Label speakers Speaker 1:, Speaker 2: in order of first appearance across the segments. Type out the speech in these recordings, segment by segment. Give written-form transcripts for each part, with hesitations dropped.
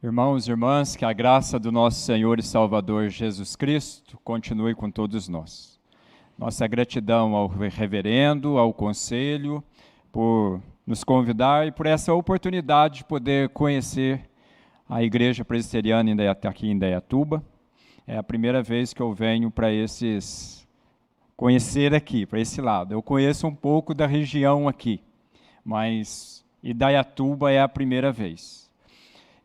Speaker 1: Irmãos e irmãs, que a graça do nosso Senhor e Salvador Jesus Cristo continue com todos nós. Nossa gratidão ao reverendo, ao conselho, por nos convidar e por essa oportunidade de poder conhecer a Igreja Presbiteriana aqui em Indaiatuba. É a primeira vez que eu venho para conhecer aqui, para esse lado. Eu conheço um pouco da região aqui, mas Indaiatuba é a primeira vez.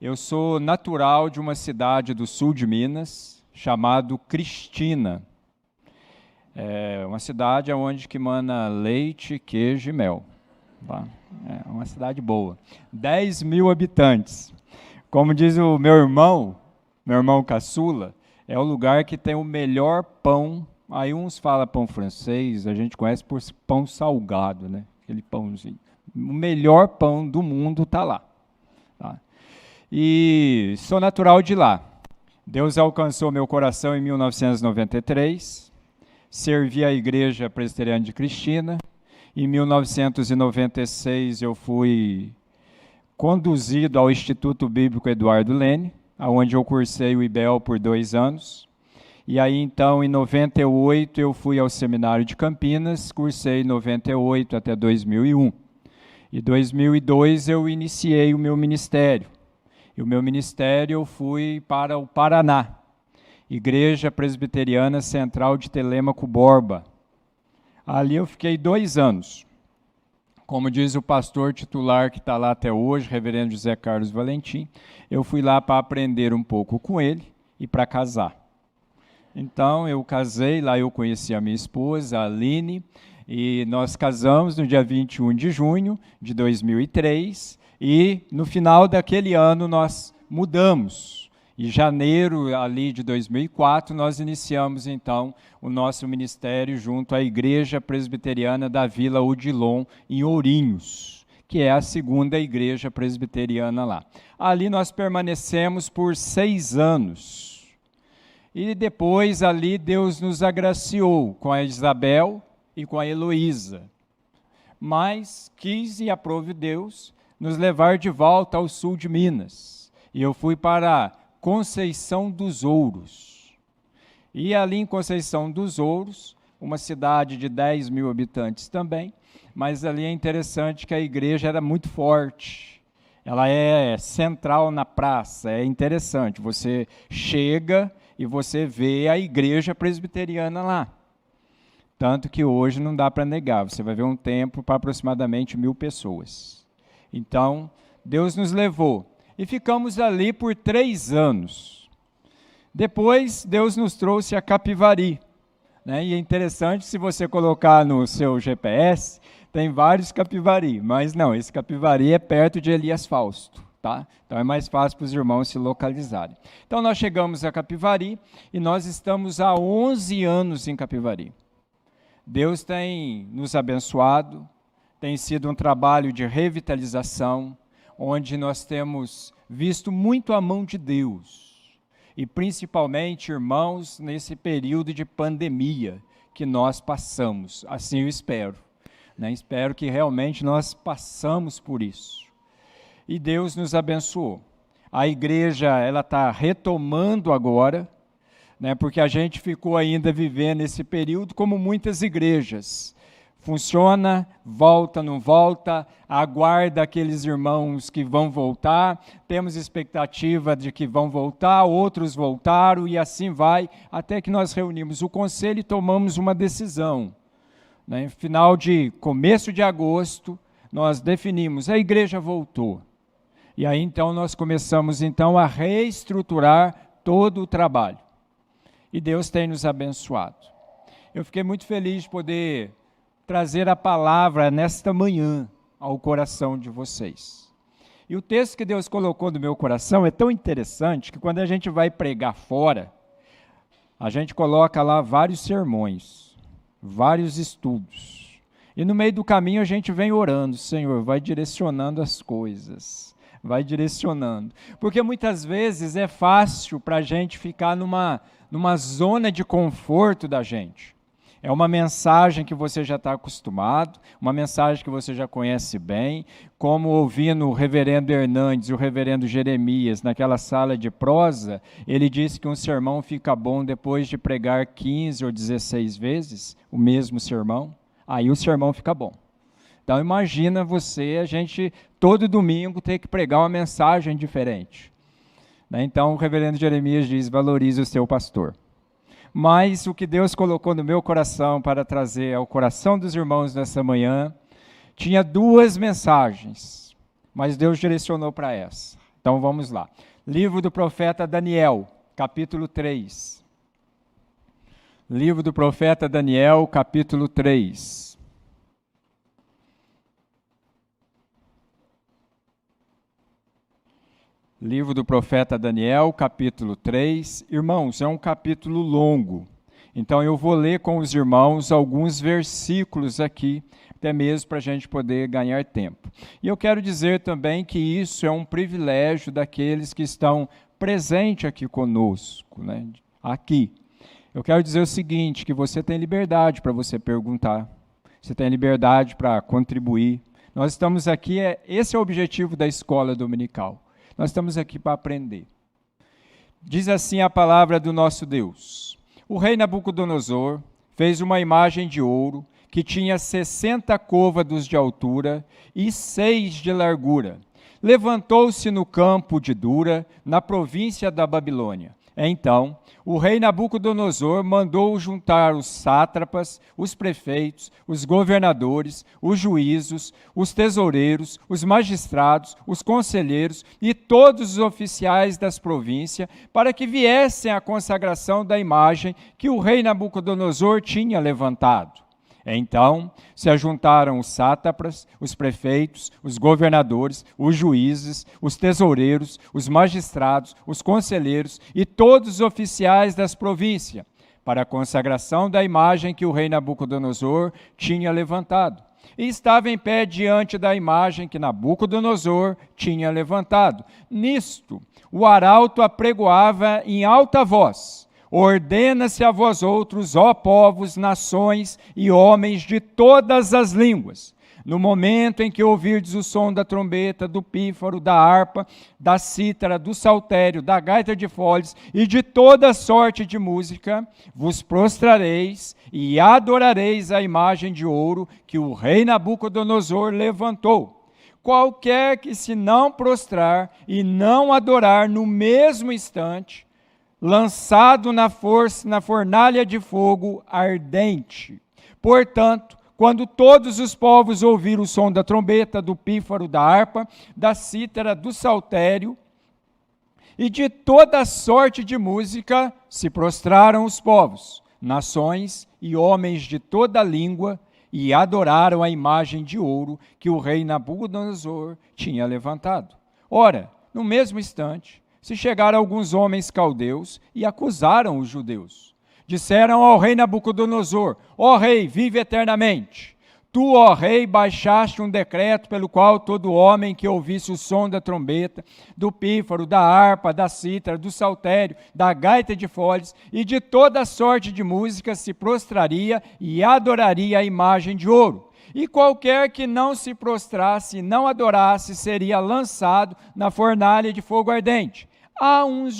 Speaker 1: Eu sou natural de uma cidade do sul de Minas, chamada Cristina. É uma cidade onde que mana leite, queijo e mel. Tá? É uma cidade boa. 10 mil habitantes. Como diz o meu irmão caçula, é o lugar que tem o melhor pão. Aí uns falam pão francês, a gente conhece por pão salgado, né? Aquele pãozinho. O melhor pão do mundo está lá. Tá? E sou natural de lá. Deus alcançou meu coração em 1993, servi a Igreja Presbiteriana de Cristina. Em 1996 eu fui conduzido ao Instituto Bíblico Eduardo Lene, onde eu cursei o IBEL por 2 anos. E aí então em 98 eu fui ao Seminário de Campinas, cursei 98 até 2001. Em 2002 eu iniciei o meu ministério. E o meu ministério eu fui para o Paraná, Igreja Presbiteriana Central de Telêmaco Borba. Ali eu fiquei 2 anos. Como diz o pastor titular que está lá até hoje, reverendo José Carlos Valentim, eu fui lá para aprender um pouco com ele e para casar. Então eu casei, lá eu conheci a minha esposa, a Aline, e nós casamos no dia 21 de junho de 2003, e no final daquele ano nós mudamos. Em janeiro ali de 2004, nós iniciamos então o nosso ministério junto à Igreja Presbiteriana da Vila Odilon, em Ourinhos, que é a segunda igreja presbiteriana lá. Ali nós permanecemos por 6 anos. E depois ali Deus nos agraciou com a Isabel e com a Heloísa. Mas quis e aprove Deus nos levar de volta ao sul de Minas. E eu fui para Conceição dos Ouros. E ali em Conceição dos Ouros, uma cidade de 10 mil habitantes também, mas ali é interessante que a igreja era muito forte. Ela é central na praça, é interessante. Você chega e você vê a igreja presbiteriana lá. Tanto que hoje não dá para negar, você vai ver um templo para aproximadamente 1.000 pessoas. Então, Deus nos levou. E ficamos ali por 3 anos. Depois, Deus nos trouxe a Capivari. Né? E é interessante, se você colocar no seu GPS, tem vários Capivari. Mas não, esse Capivari é perto de Elias Fausto. Tá? Então é mais fácil para os irmãos se localizarem. Então nós chegamos a Capivari e nós estamos há 11 anos em Capivari. Deus tem nos abençoado, tem sido um trabalho de revitalização, onde nós temos visto muito a mão de Deus. E principalmente, irmãos, nesse período de pandemia que nós passamos. Assim eu espero. Né? Espero que realmente nós passamos por isso. E Deus nos abençoou. A igreja ela está retomando agora, né, porque a gente ficou ainda vivendo esse período como muitas igrejas. Funciona, volta, não volta, aguarda aqueles irmãos que vão voltar, temos expectativa de que vão voltar, outros voltaram e assim vai, até que nós reunimos o conselho e tomamos uma decisão. Né, começo de agosto, nós definimos, a igreja voltou. E aí então nós começamos então a reestruturar todo o trabalho. E Deus tem nos abençoado. Eu fiquei muito feliz de poder trazer a palavra nesta manhã ao coração de vocês. E o texto que Deus colocou no meu coração é tão interessante que quando a gente vai pregar fora, a gente coloca lá vários sermões, vários estudos. E no meio do caminho a gente vem orando, Senhor, vai direcionando as coisas. Vai direcionando. Porque muitas vezes é fácil para a gente ficar numa zona de conforto da gente. É uma mensagem que você já está acostumado, uma mensagem que você já conhece bem, como ouvindo o reverendo Hernandes e o reverendo Jeremias naquela sala de prosa, ele disse que um sermão fica bom depois de pregar 15 ou 16 vezes o mesmo sermão, aí o sermão fica bom. Então imagina você, a gente todo domingo ter que pregar uma mensagem diferente. Então o reverendo Jeremias diz, valorize o seu pastor. Mas o que Deus colocou no meu coração para trazer ao coração dos irmãos nessa manhã, tinha 2 mensagens, mas Deus direcionou para essa. Então vamos lá. Livro do profeta Daniel, capítulo 3. Livro do profeta Daniel, capítulo 3. Livro do profeta Daniel, capítulo 3. Irmãos, é um capítulo longo, então eu vou ler com os irmãos alguns versículos aqui, até mesmo para a gente poder ganhar tempo. E eu quero dizer também que isso é um privilégio daqueles que estão presentes aqui conosco, né? Aqui. Eu quero dizer o seguinte, que você tem liberdade para você perguntar, você tem liberdade para contribuir. Nós estamos aqui, esse é o objetivo da escola dominical. Nós estamos aqui para aprender. Diz assim a palavra do nosso Deus. O rei Nabucodonosor fez uma imagem de ouro que tinha 60 côvados de altura e 6 de largura. Levantou-se no campo de Dura, na província da Babilônia. Então, o rei Nabucodonosor mandou juntar os sátrapas, os prefeitos, os governadores, os juízos, os tesoureiros, os magistrados, os conselheiros e todos os oficiais das províncias para que viessem à consagração da imagem que o rei Nabucodonosor tinha levantado. Então se ajuntaram os sátrapas, os prefeitos, os governadores, os juízes, os tesoureiros, os magistrados, os conselheiros e todos os oficiais das províncias, para a consagração da imagem que o rei Nabucodonosor tinha levantado. E estava em pé diante da imagem que Nabucodonosor tinha levantado. Nisto, o arauto apregoava em alta voz: ordena-se a vós outros, ó povos, nações e homens de todas as línguas, no momento em que ouvirdes o som da trombeta, do pífaro, da harpa, da cítara, do saltério, da gaita de foles e de toda sorte de música, vos prostrareis e adorareis a imagem de ouro que o rei Nabucodonosor levantou. Qualquer que se não prostrar e não adorar no mesmo instante, lançado na fornalha de fogo ardente. Portanto, quando todos os povos ouviram o som da trombeta, do pífaro, da harpa, da cítara, do saltério e de toda sorte de música, se prostraram os povos, nações e homens de toda língua, e adoraram a imagem de ouro que o rei Nabucodonosor tinha levantado. Ora, no mesmo instante, se chegaram alguns homens caldeus e acusaram os judeus. Disseram ao rei Nabucodonosor: ó rei, vive eternamente. Tu, ó rei, baixaste um decreto pelo qual todo homem que ouvisse o som da trombeta, do pífaro, da harpa, da cítara, do saltério, da gaita de foles e de toda sorte de música se prostraria e adoraria a imagem de ouro. E qualquer que não se prostrasse e não adorasse seria lançado na fornalha de fogo ardente. Há uns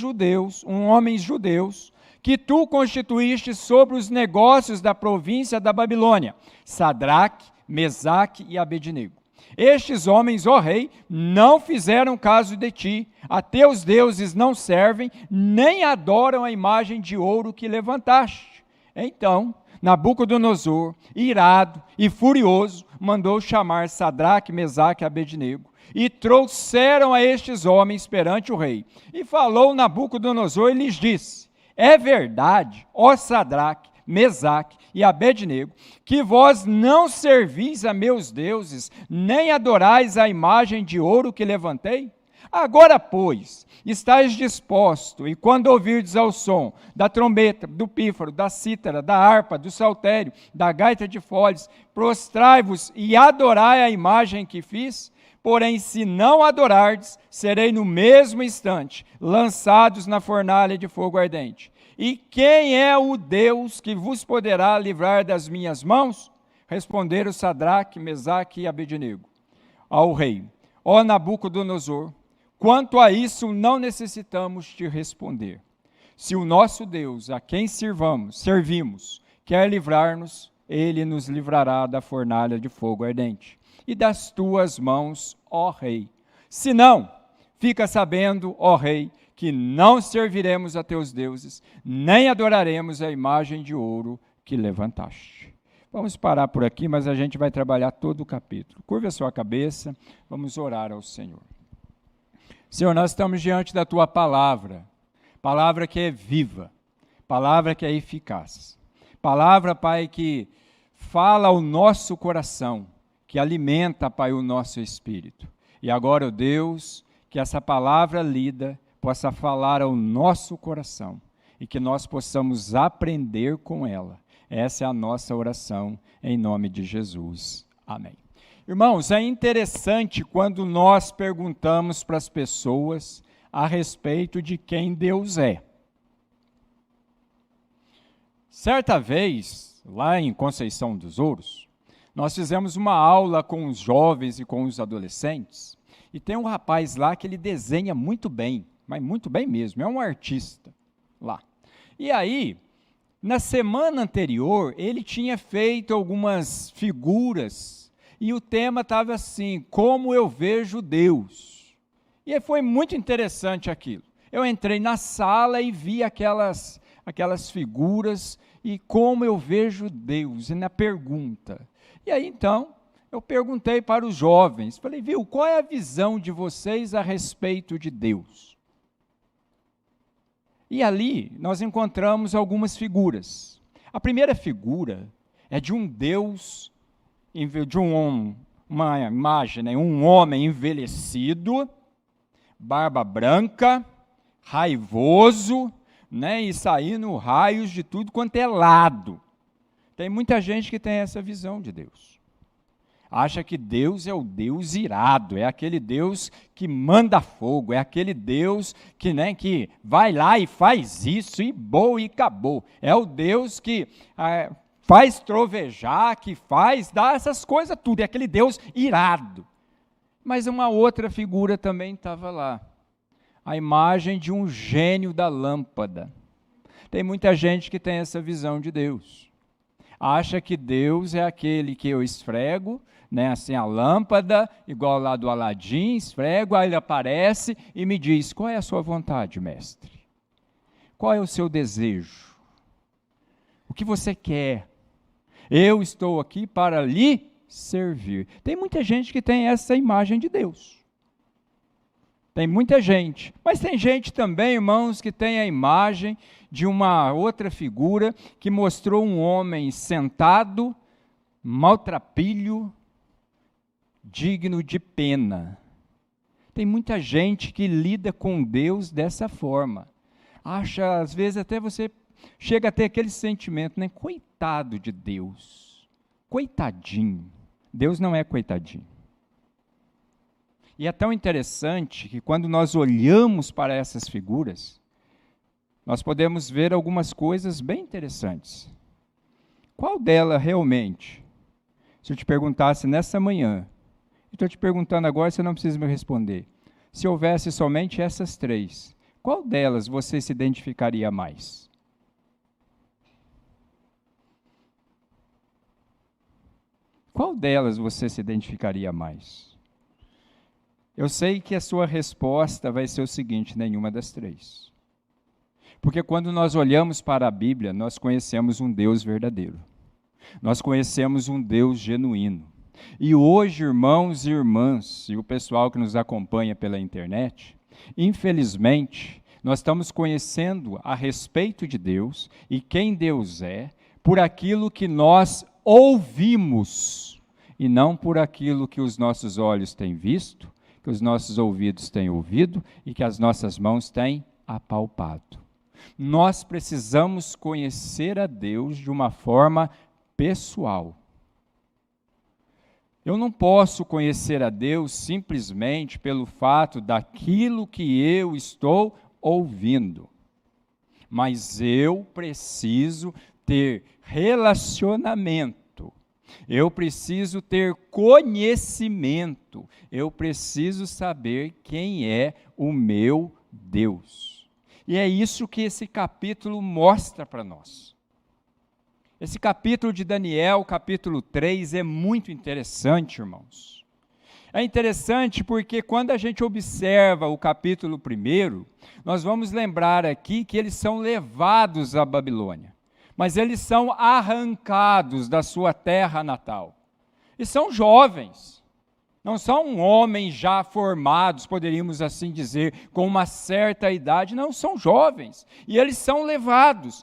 Speaker 1: homens judeus, que tu constituíste sobre os negócios da província da Babilônia, Sadraque, Mesaque e Abednego. Estes homens, ó rei, não fizeram caso de ti, a teus deuses não servem, nem adoram a imagem de ouro que levantaste. Então Nabucodonosor, irado e furioso, mandou chamar Sadraque, Mesaque e Abednego, e trouxeram a estes homens perante o rei. E falou Nabucodonosor e lhes disse: é verdade, ó Sadraque, Mesaque e Abednego, que vós não servis a meus deuses, nem adorais a imagem de ouro que levantei? Agora, pois, estáis disposto, e quando ouvirdes ao som da trombeta, do pífaro, da cítara, da harpa, do saltério, da gaita de foles, prostrai-vos e adorai a imagem que fiz? Porém, se não adorardes, serei no mesmo instante lançados na fornalha de fogo ardente. E quem é o Deus que vos poderá livrar das minhas mãos? Responderam Sadraque, Mesaque e Abednego ao rei: ó Nabucodonosor, quanto a isso não necessitamos te responder. Se o nosso Deus, a quem servimos, quer livrar-nos, ele nos livrará da fornalha de fogo ardente e das tuas mãos, ó rei. Se não, fica sabendo, ó rei, que não serviremos a teus deuses, nem adoraremos a imagem de ouro que levantaste. Vamos parar por aqui, mas a gente vai trabalhar todo o capítulo. Curva a sua cabeça, vamos orar ao Senhor. Senhor, nós estamos diante da tua palavra, palavra que é viva, palavra que é eficaz, palavra, Pai, que fala ao nosso coração, que alimenta, Pai, o nosso espírito. E agora, ó Deus, que essa palavra lida possa falar ao nosso coração e que nós possamos aprender com ela. Essa é a nossa oração, em nome de Jesus. Amém. Irmãos, é interessante quando nós perguntamos para as pessoas a respeito de quem Deus é. Certa vez, lá em Conceição dos Ouros, nós fizemos uma aula com os jovens e com os adolescentes, e tem um rapaz lá que ele desenha muito bem, mas muito bem mesmo, é um artista lá. E aí, na semana anterior, ele tinha feito algumas figuras, e o tema estava assim: como eu vejo Deus. E foi muito interessante aquilo. Eu entrei na sala e vi aquelas figuras, e como eu vejo Deus, e na pergunta. E aí, então, eu perguntei para os jovens, falei, viu, qual é a visão de vocês a respeito de Deus? E ali nós encontramos algumas figuras. A primeira figura é de um Deus, de uma imagem, né, um homem envelhecido, barba branca, raivoso, né, e saindo raios de tudo quanto é lado. Tem muita gente que tem essa visão de Deus. Acha que Deus é o Deus irado, é aquele Deus que manda fogo, é aquele Deus que vai lá e faz isso, e boa, e acabou. É o Deus que faz trovejar, dá essas coisas tudo, é aquele Deus irado. Mas uma outra figura também estava lá, a imagem de um gênio da lâmpada. Tem muita gente que tem essa visão de Deus. Acha que Deus é aquele que eu esfrego, né, assim a lâmpada, igual lá do Aladim, esfrego, aí ele aparece e me diz, qual é a sua vontade, mestre? Qual é o seu desejo? O que você quer? Eu estou aqui para lhe servir. Tem muita gente que tem essa imagem de Deus. Tem muita gente, mas tem gente também, irmãos, que tem a imagem de uma outra figura que mostrou um homem sentado, maltrapilho, digno de pena. Tem muita gente que lida com Deus dessa forma. Acha, às vezes até você chega a ter aquele sentimento, né? Coitado de Deus, coitadinho. Deus não é coitadinho. E é tão interessante que quando nós olhamos para essas figuras, nós podemos ver algumas coisas bem interessantes. Qual dela realmente, se eu te perguntasse nessa manhã, estou te perguntando agora, você não precisa me responder, se houvesse somente essas três, qual delas você se identificaria mais? Qual delas você se identificaria mais? Eu sei que a sua resposta vai ser o seguinte, nenhuma das três. Porque quando nós olhamos para a Bíblia, nós conhecemos um Deus verdadeiro. Nós conhecemos um Deus genuíno. E hoje, irmãos e irmãs, e o pessoal que nos acompanha pela internet, infelizmente, nós estamos conhecendo a respeito de Deus e quem Deus é, por aquilo que nós ouvimos, e não por aquilo que os nossos olhos têm visto, que os nossos ouvidos têm ouvido e que as nossas mãos têm apalpado. Nós precisamos conhecer a Deus de uma forma pessoal. Eu não posso conhecer a Deus simplesmente pelo fato daquilo que eu estou ouvindo. mas eu preciso ter relacionamento, eu preciso ter conhecimento, eu preciso saber quem é o meu Deus. E é isso que esse capítulo mostra para nós. Esse capítulo de Daniel, capítulo 3, é muito interessante, irmãos. É interessante porque quando a gente observa o capítulo 1, nós vamos lembrar aqui que eles são levados à Babilônia, mas eles são arrancados da sua terra natal. E são jovens, não são homens já formados, poderíamos assim dizer, com uma certa idade, não, são jovens. E eles são levados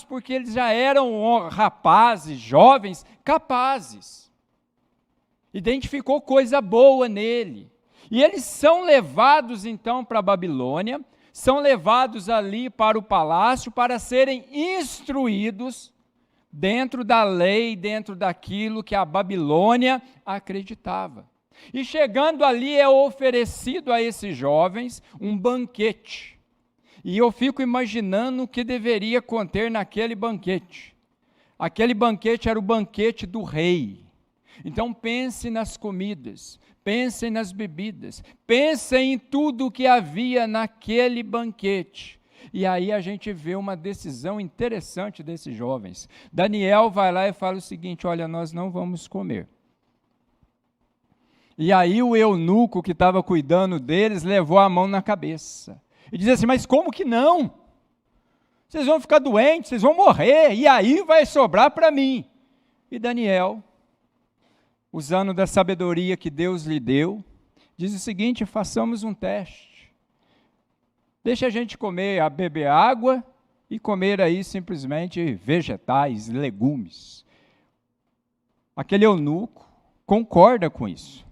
Speaker 1: porque eles já eram rapazes, jovens, capazes. Identificou coisa boa nele. E eles são levados então para a Babilônia, são levados ali para o palácio para serem instruídos dentro da lei, dentro daquilo que a Babilônia acreditava. E chegando ali é oferecido a esses jovens um banquete. E eu fico imaginando o que deveria conter naquele banquete. Aquele banquete era o banquete do rei. Então pense nas comidas, pensem nas bebidas, pensem em tudo o que havia naquele banquete. E aí a gente vê uma decisão interessante desses jovens. Daniel vai lá e fala o seguinte: olha, nós não vamos comer. E aí o eunuco que estava cuidando deles levou a mão na cabeça. E diz assim: mas como que não? Vocês vão ficar doentes, vocês vão morrer, e aí vai sobrar para mim. E Daniel, usando da sabedoria que Deus lhe deu, diz o seguinte: façamos um teste. Deixa a gente comer, beber água e comer aí simplesmente vegetais, legumes. Aquele eunuco concorda com isso.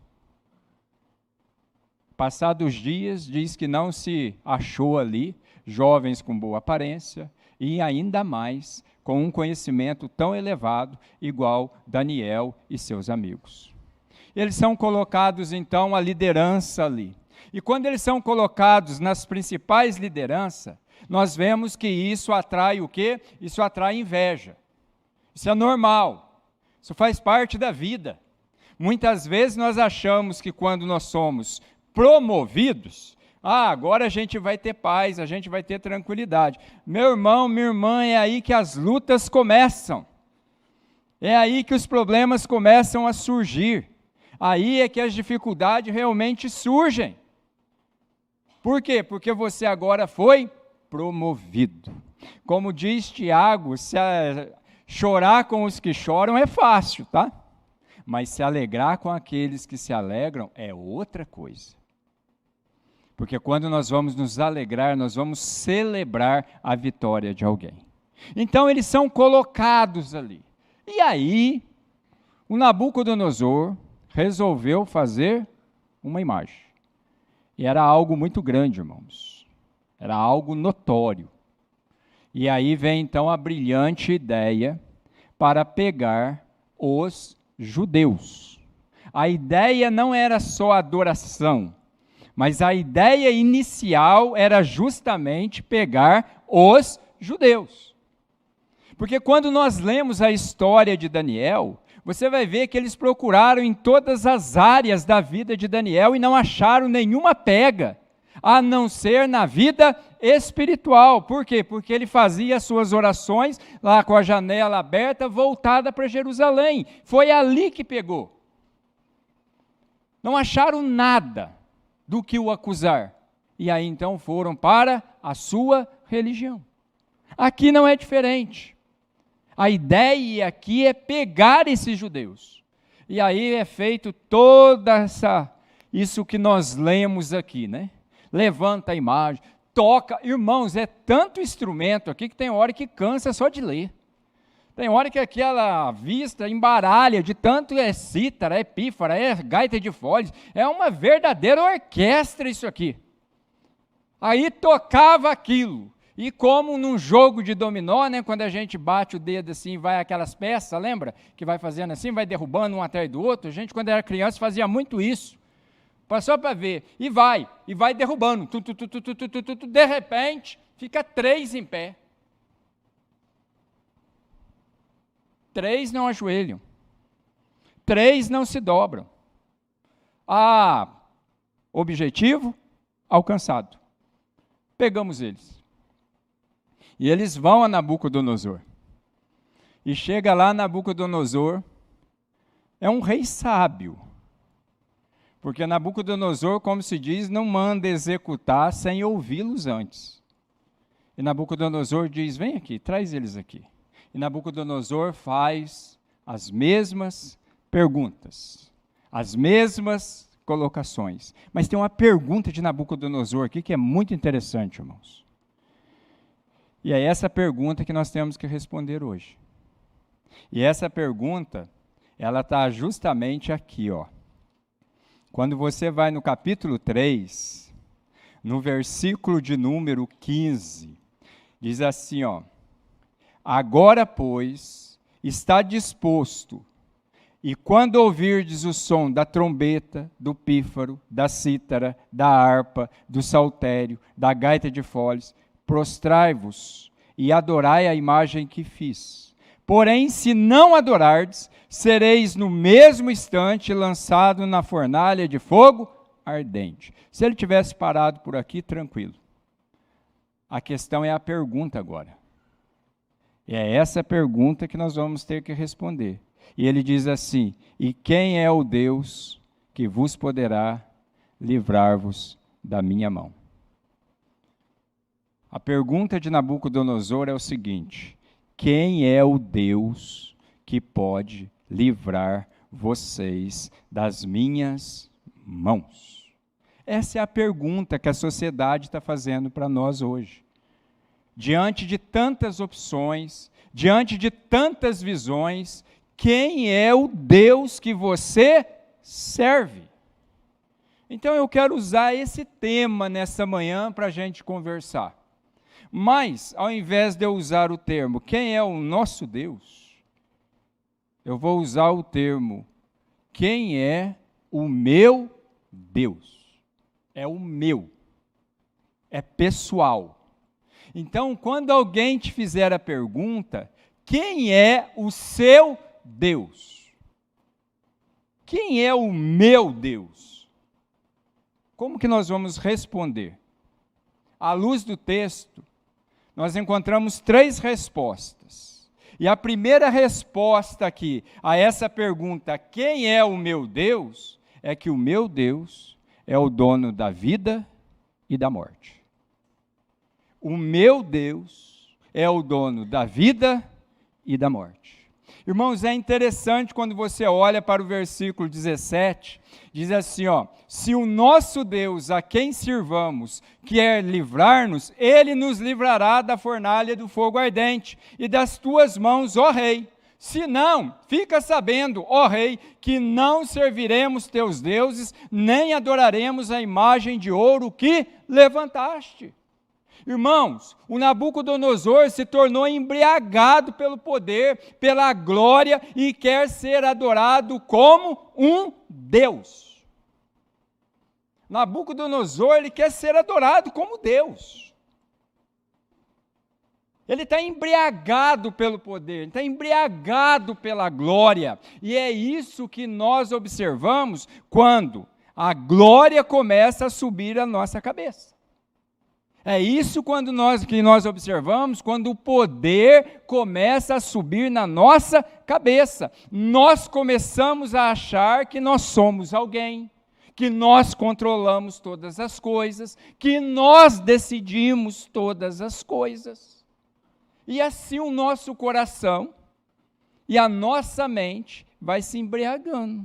Speaker 1: Passados dias, diz que não se achou ali jovens com boa aparência e ainda mais com um conhecimento tão elevado, igual Daniel e seus amigos. Eles são colocados então à liderança ali. E quando eles são colocados nas principais lideranças, nós vemos que isso atrai o quê? Isso atrai inveja. Isso é normal. Isso faz parte da vida. Muitas vezes nós achamos que quando nós somos promovidos, agora a gente vai ter paz, a gente vai ter tranquilidade. Meu irmão, minha irmã, é aí que as lutas começam. É aí que os problemas começam a surgir. Aí é que as dificuldades realmente surgem. Por quê? Porque você agora foi promovido. Como diz Tiago, chorar com os que choram é fácil, tá? Mas se alegrar com aqueles que se alegram é outra coisa. Porque quando nós vamos nos alegrar, nós vamos celebrar a vitória de alguém. Então eles são colocados ali. E aí, o Nabucodonosor resolveu fazer uma imagem. E era algo muito grande, irmãos. Era algo notório. E aí vem então a brilhante ideia para pegar os judeus. A ideia não era só adoração, mas a ideia inicial era justamente pegar os judeus. Porque quando nós lemos a história de Daniel, você vai ver que eles procuraram em todas as áreas da vida de Daniel e não acharam nenhuma pega, a não ser na vida espiritual. Por quê? Porque ele fazia as suas orações lá com a janela aberta, voltada para Jerusalém. Foi ali que pegou. Não acharam nada do que o acusar. E aí então foram para a sua religião. Aqui não é diferente. A ideia aqui é pegar esses judeus. E aí é feito toda isso que nós lemos aqui, né? Levanta a imagem, toca. Irmãos, é tanto instrumento aqui que tem hora que cansa só de ler. Tem hora que aquela vista embaralha de tanto é cítara, é pífara, é gaita de foles. É uma verdadeira orquestra isso aqui. Aí tocava aquilo. E como num jogo de dominó, né, quando a gente bate o dedo assim, vai aquelas peças, lembra? Que vai fazendo assim, vai derrubando um atrás do outro. A gente, quando era criança, fazia muito isso. Passou para ver. E vai derrubando. De repente, Fica 3 em pé. 3 não ajoelham. 3 não se dobram. Objetivo alcançado. Pegamos eles. E eles vão a Nabucodonosor. E chega lá, Nabucodonosor é um rei sábio. Porque Nabucodonosor, como se diz, não manda executar sem ouvi-los antes. E Nabucodonosor diz, vem aqui, traz eles aqui. E Nabucodonosor faz as mesmas perguntas, as mesmas colocações. Mas tem uma pergunta de Nabucodonosor aqui que é muito interessante, irmãos. E é essa pergunta que nós temos que responder hoje. E essa pergunta, ela está justamente aqui, ó. Quando você vai no capítulo 3, no versículo de número 15, diz assim, ó: agora, pois, está disposto, e quando ouvirdes o som da trombeta, do pífaro, da cítara, da harpa, do saltério, da gaita de foles, prostrai-vos e adorai a imagem que fiz. Porém, se não adorardes, sereis no mesmo instante lançado na fornalha de fogo ardente. Se ele tivesse parado por aqui, tranquilo. A questão é a pergunta agora. E é essa pergunta que nós vamos ter que responder. E ele diz assim: e quem é o Deus que vos poderá livrar-vos da minha mão? A pergunta de Nabucodonosor é o seguinte: quem é o Deus que pode livrar vocês das minhas mãos? Essa é a pergunta que a sociedade está fazendo para nós hoje. Diante de tantas opções, diante de tantas visões, quem é o Deus que você serve? Então eu quero usar esse tema nessa manhã para a gente conversar. Mas, ao invés de eu usar o termo, quem é o nosso Deus? Eu vou usar o termo, quem é o meu Deus? É o meu. É pessoal. Então, quando alguém te fizer a pergunta, quem é o seu Deus? Quem é o meu Deus? Como que nós vamos responder? À luz do texto, nós encontramos 3 respostas. E a primeira resposta aqui a essa pergunta, quem é o meu Deus? É que o meu Deus é o dono da vida e da morte. O meu Deus é o dono da vida e da morte. Irmãos, é interessante quando você olha para o versículo 17, diz assim, ó: se o nosso Deus, a quem sirvamos, quer livrar-nos, ele nos livrará da fornalha do fogo ardente e das tuas mãos, ó rei. Se não, fica sabendo, ó rei, que não serviremos teus deuses, nem adoraremos a imagem de ouro que levantaste. Irmãos, o Nabucodonosor se tornou embriagado pelo poder, pela glória e quer ser adorado como um Deus. Nabucodonosor, ele quer ser adorado como Deus. Ele está embriagado pelo poder, ele está embriagado pela glória. E é isso que nós observamos quando a glória começa a subir a nossa cabeça. É isso que nós observamos quando o poder começa a subir na nossa cabeça. Nós começamos a achar que nós somos alguém, que nós controlamos todas as coisas, que nós decidimos todas as coisas. E assim o nosso coração e a nossa mente vai se embriagando.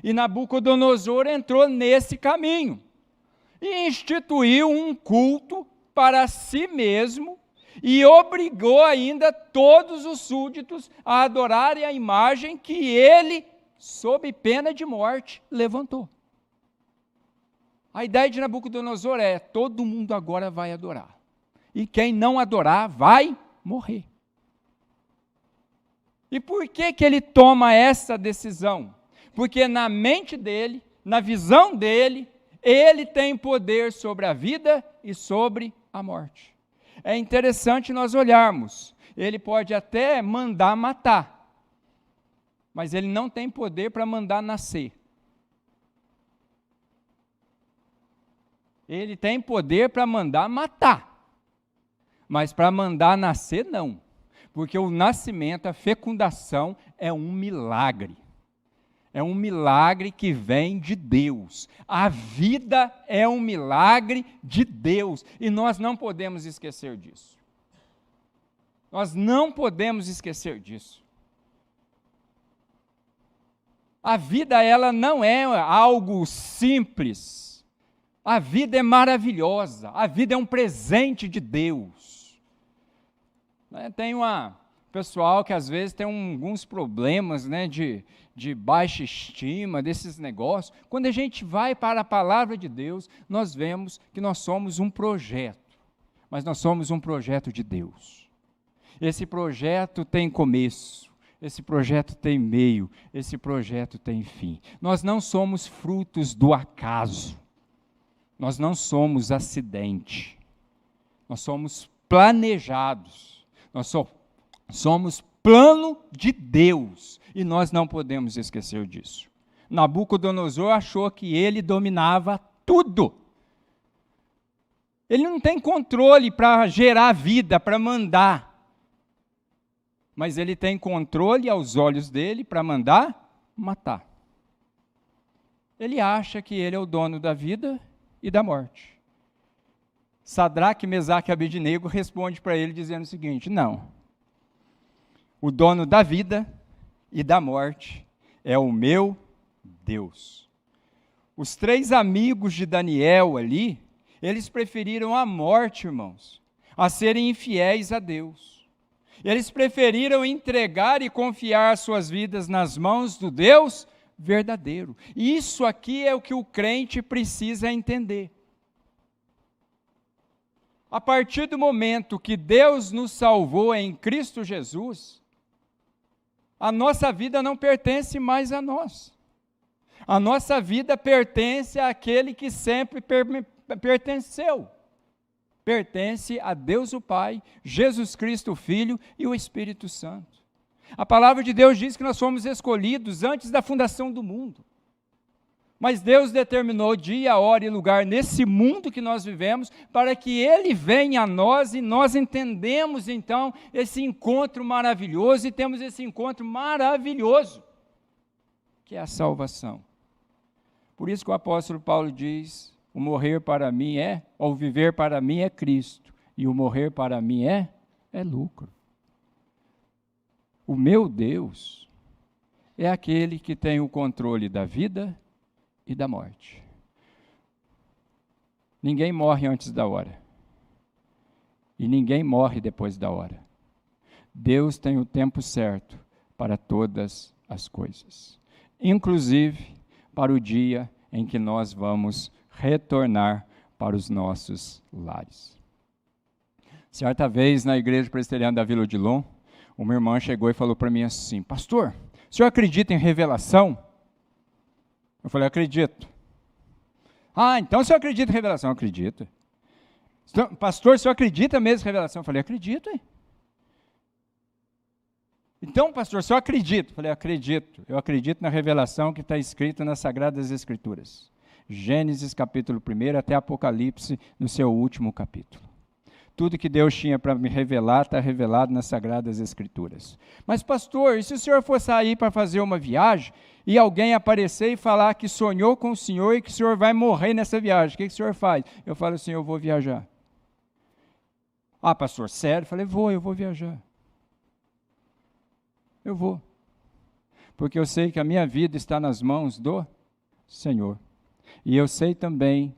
Speaker 1: E Nabucodonosor entrou nesse caminho. E instituiu um culto para si mesmo e obrigou ainda todos os súditos a adorarem a imagem que ele, sob pena de morte, levantou. A ideia de Nabucodonosor é: todo mundo agora vai adorar. E quem não adorar vai morrer. E por que ele toma essa decisão? Porque na mente dele, na visão dele, ele tem poder sobre a vida e sobre a morte. É interessante nós olharmos. Ele pode até mandar matar, mas ele não tem poder para mandar nascer. Ele tem poder para mandar matar, mas para mandar nascer, não. Porque o nascimento, a fecundação, é um milagre. É um milagre que vem de Deus. A vida é um milagre de Deus. E nós não podemos esquecer disso. Nós não podemos esquecer disso. A vida, ela não é algo simples. A vida é maravilhosa. A vida é um presente de Deus. Tem pessoal que às vezes tem alguns problemas, de baixa estima, desses negócios. Quando a gente vai para a palavra de Deus, nós vemos que nós somos um projeto, mas nós somos um projeto de Deus. Esse projeto tem começo, esse projeto tem meio, esse projeto tem fim. Nós não somos frutos do acaso, nós não somos acidente, nós somos planejados. Nós somos plano de Deus e nós não podemos esquecer disso. Nabucodonosor achou que ele dominava tudo. Ele não tem controle para gerar vida, para mandar. Mas ele tem controle aos olhos dele para mandar matar. Ele acha que ele é o dono da vida e da morte. Sadraque, Mesaque e Abednego responde para ele dizendo o seguinte: não, o dono da vida e da morte é o meu Deus. Os 3 amigos de Daniel ali, eles preferiram a morte, irmãos, a serem infiéis a Deus. Eles preferiram entregar e confiar suas vidas nas mãos do Deus verdadeiro. E isso aqui é o que o crente precisa entender. A partir do momento que Deus nos salvou em Cristo Jesus, a nossa vida não pertence mais a nós. A nossa vida pertence àquele que sempre pertenceu. Pertence a Deus o Pai, Jesus Cristo o Filho e o Espírito Santo. A palavra de Deus diz que nós fomos escolhidos antes da fundação do mundo. Mas Deus determinou dia, hora e lugar nesse mundo que nós vivemos para que Ele venha a nós e nós entendemos então esse encontro maravilhoso e temos esse encontro maravilhoso que é a salvação. Por isso que o apóstolo Paulo diz: o morrer para mim ou viver para mim é Cristo, e o morrer para mim é lucro. O meu Deus é aquele que tem o controle da vida e da morte. Ninguém morre antes da hora. E ninguém morre depois da hora. Deus tem o tempo certo para todas as coisas. Inclusive para o dia em que nós vamos retornar para os nossos lares. Certa vez, na igreja presbiteriana da Vila Odilon, uma irmã chegou e falou para mim assim: pastor, o senhor acredita em revelação? Eu falei: acredito. Ah, então o senhor acredita em revelação? Eu acredito. Pastor, o senhor acredita mesmo em revelação? Eu falei: acredito. Então, pastor, o senhor acredita? Eu falei: acredito. Eu acredito na revelação que está escrita nas Sagradas Escrituras. Gênesis capítulo 1 até Apocalipse no seu último capítulo. Tudo que Deus tinha para me revelar está revelado nas Sagradas Escrituras. Mas pastor, e se o senhor for sair para fazer uma viagem e alguém aparecer e falar que sonhou com o senhor e que o senhor vai morrer nessa viagem, o que o senhor faz? Eu falo assim: eu vou viajar. Ah, pastor, sério? Eu falei: eu vou viajar. Eu vou. Porque eu sei que a minha vida está nas mãos do Senhor. E eu sei também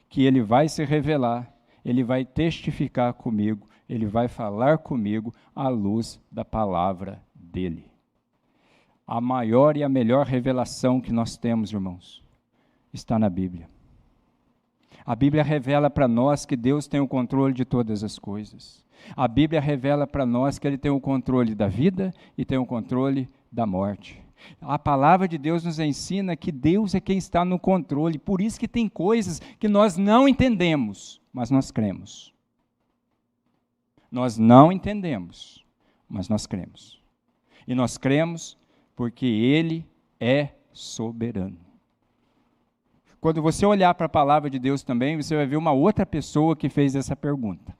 Speaker 1: que Ele vai se revelar, Ele vai testificar comigo, Ele vai falar comigo à luz da palavra dEle. A maior e a melhor revelação que nós temos, irmãos, está na Bíblia. A Bíblia revela para nós que Deus tem o controle de todas as coisas. A Bíblia revela para nós que Ele tem o controle da vida e tem o controle da morte. A palavra de Deus nos ensina que Deus é quem está no controle, por isso que tem coisas que nós não entendemos, mas nós cremos. Nós não entendemos, mas nós cremos. E nós cremos porque Ele é soberano. Quando você olhar para a palavra de Deus também, você vai ver uma outra pessoa que fez essa pergunta.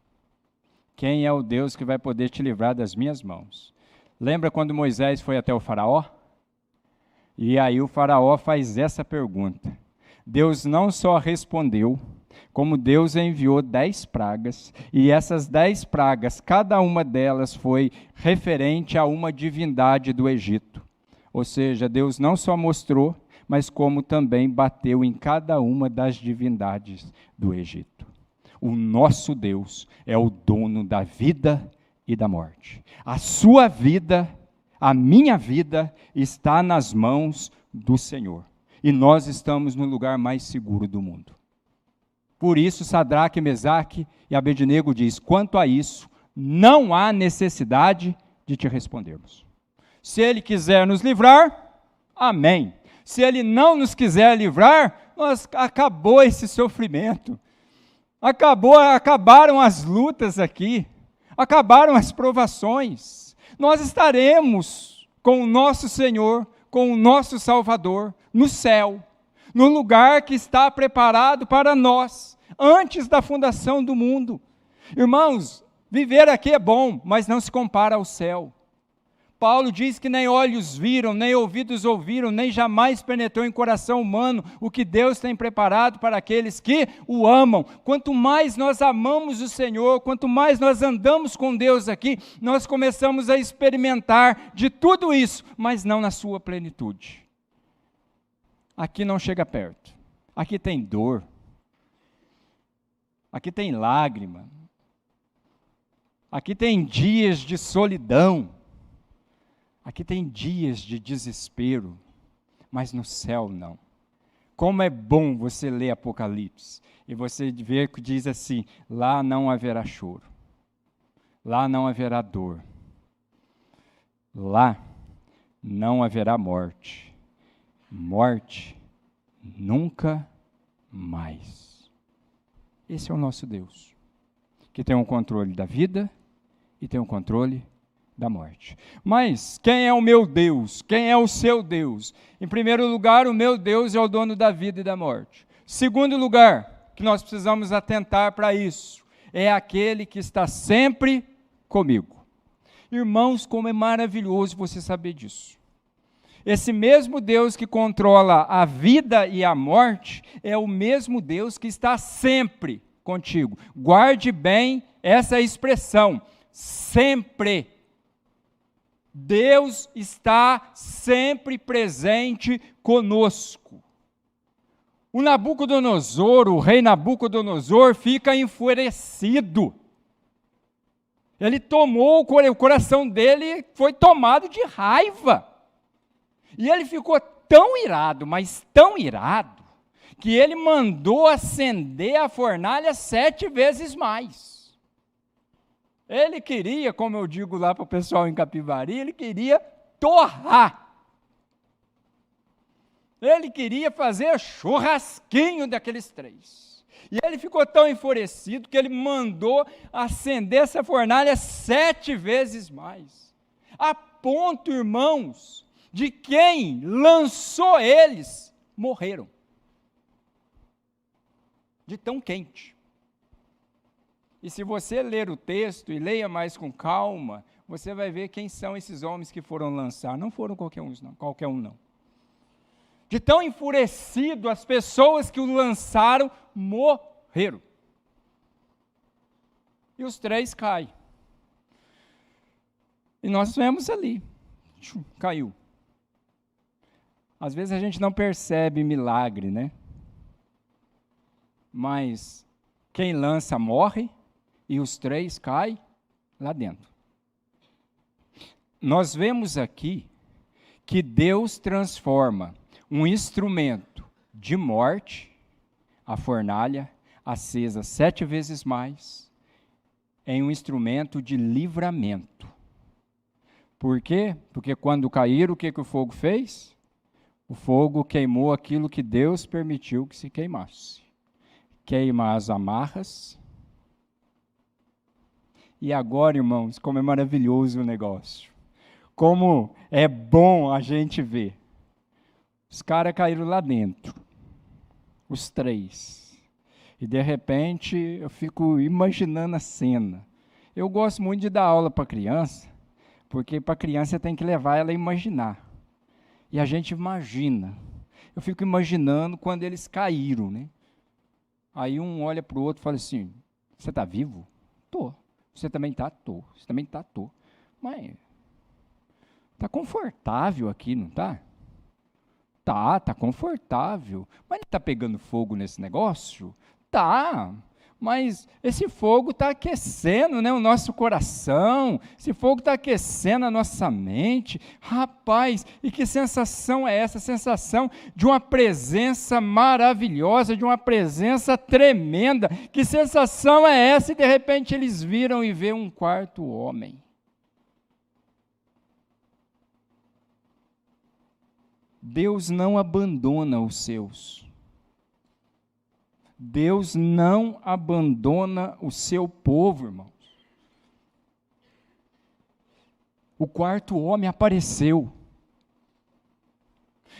Speaker 1: Quem é o Deus que vai poder te livrar das minhas mãos? Lembra quando Moisés foi até o faraó? E aí o faraó faz essa pergunta. Deus não só respondeu, como Deus enviou 10 pragas, e essas 10 pragas, cada uma delas foi referente a uma divindade do Egito. Ou seja, Deus não só mostrou, mas como também bateu em cada uma das divindades do Egito. O nosso Deus é o dono da vida e da morte. A sua vida, a minha vida, está nas mãos do Senhor. E nós estamos no lugar mais seguro do mundo. Por isso, Sadraque, Mesaque e Abednego diz, quanto a isso, não há necessidade de te respondermos. Se Ele quiser nos livrar, amém. Se Ele não nos quiser livrar, acabou esse sofrimento. Acabaram as lutas aqui. Acabaram as provações. Nós estaremos com o nosso Senhor, com o nosso Salvador, no céu, no lugar que está preparado para nós, antes da fundação do mundo. Irmãos, viver aqui é bom, mas não se compara ao céu. Paulo diz que nem olhos viram, nem ouvidos ouviram, nem jamais penetrou em coração humano o que Deus tem preparado para aqueles que o amam. Quanto mais nós amamos o Senhor, quanto mais nós andamos com Deus aqui, nós começamos a experimentar de tudo isso, mas não na sua plenitude. Aqui não chega perto. Aqui tem dor. Aqui tem lágrima. Aqui tem dias de solidão. Aqui tem dias de desespero, mas no céu não. Como é bom você ler Apocalipse e você ver que diz assim, lá não haverá choro, lá não haverá dor, lá não haverá morte, morte nunca mais. Esse é o nosso Deus, que tem o controle da vida e tem o controle da morte. Mas quem é o meu Deus? Quem é o seu Deus? Em primeiro lugar, o meu Deus é o dono da vida e da morte. Segundo lugar, que nós precisamos atentar para isso, é aquele que está sempre comigo. Irmãos, como é maravilhoso você saber disso. Esse mesmo Deus que controla a vida e a morte é o mesmo Deus que está sempre contigo. Guarde bem essa expressão, sempre. Deus está sempre presente conosco. O Nabucodonosor, o rei Nabucodonosor, fica enfurecido. Ele tomou, o coração dele foi tomado de raiva. E ele ficou tão irado, mas tão irado, que ele mandou acender a fornalha 7 vezes mais. Ele queria, como eu digo lá para o pessoal em Capivari, ele queria torrar. Ele queria fazer churrasquinho daqueles 3. E ele ficou tão enfurecido que ele mandou acender essa fornalha 7 vezes mais. A ponto, irmãos, de quem lançou eles, morreram. De tão quente. E se você ler o texto e leia mais com calma, você vai ver quem são esses homens que foram lançar. Não foram qualquer um não. De tão enfurecido, as pessoas que o lançaram morreram. E os 3 caem. E nós vemos ali, caiu. Às vezes a gente não percebe milagre, né? Mas quem lança morre e os 3 caem lá dentro. Nós vemos aqui que Deus transforma um instrumento de morte, a fornalha, acesa 7 vezes mais, em um instrumento de livramento. Por quê? Porque quando caíram, o que o fogo fez? O fogo queimou aquilo que Deus permitiu que se queimasse. Queima as amarras E agora, irmãos, como é maravilhoso o negócio. Como é bom a gente ver. Os caras caíram lá dentro. Os 3. E de repente eu fico imaginando a cena. Eu gosto muito de dar aula para criança, porque para criança você tem que levar ela a imaginar. E a gente imagina. Eu fico imaginando quando eles caíram, né? Aí um olha para o outro e fala assim, você está vivo? Tô. Você também está? Tô. Você também está? Tô. Mas está confortável aqui, não está? Tá confortável. Mas não está pegando fogo nesse negócio? Tá. Mas esse fogo está aquecendo, né, o nosso coração, esse fogo está aquecendo a nossa mente. Rapaz, e que sensação é essa? Sensação de uma presença maravilhosa, de uma presença tremenda. Que sensação é essa? E de repente eles viram e vê um quarto homem. Deus não abandona os seus. Deus não abandona o seu povo, irmãos. O quarto homem apareceu.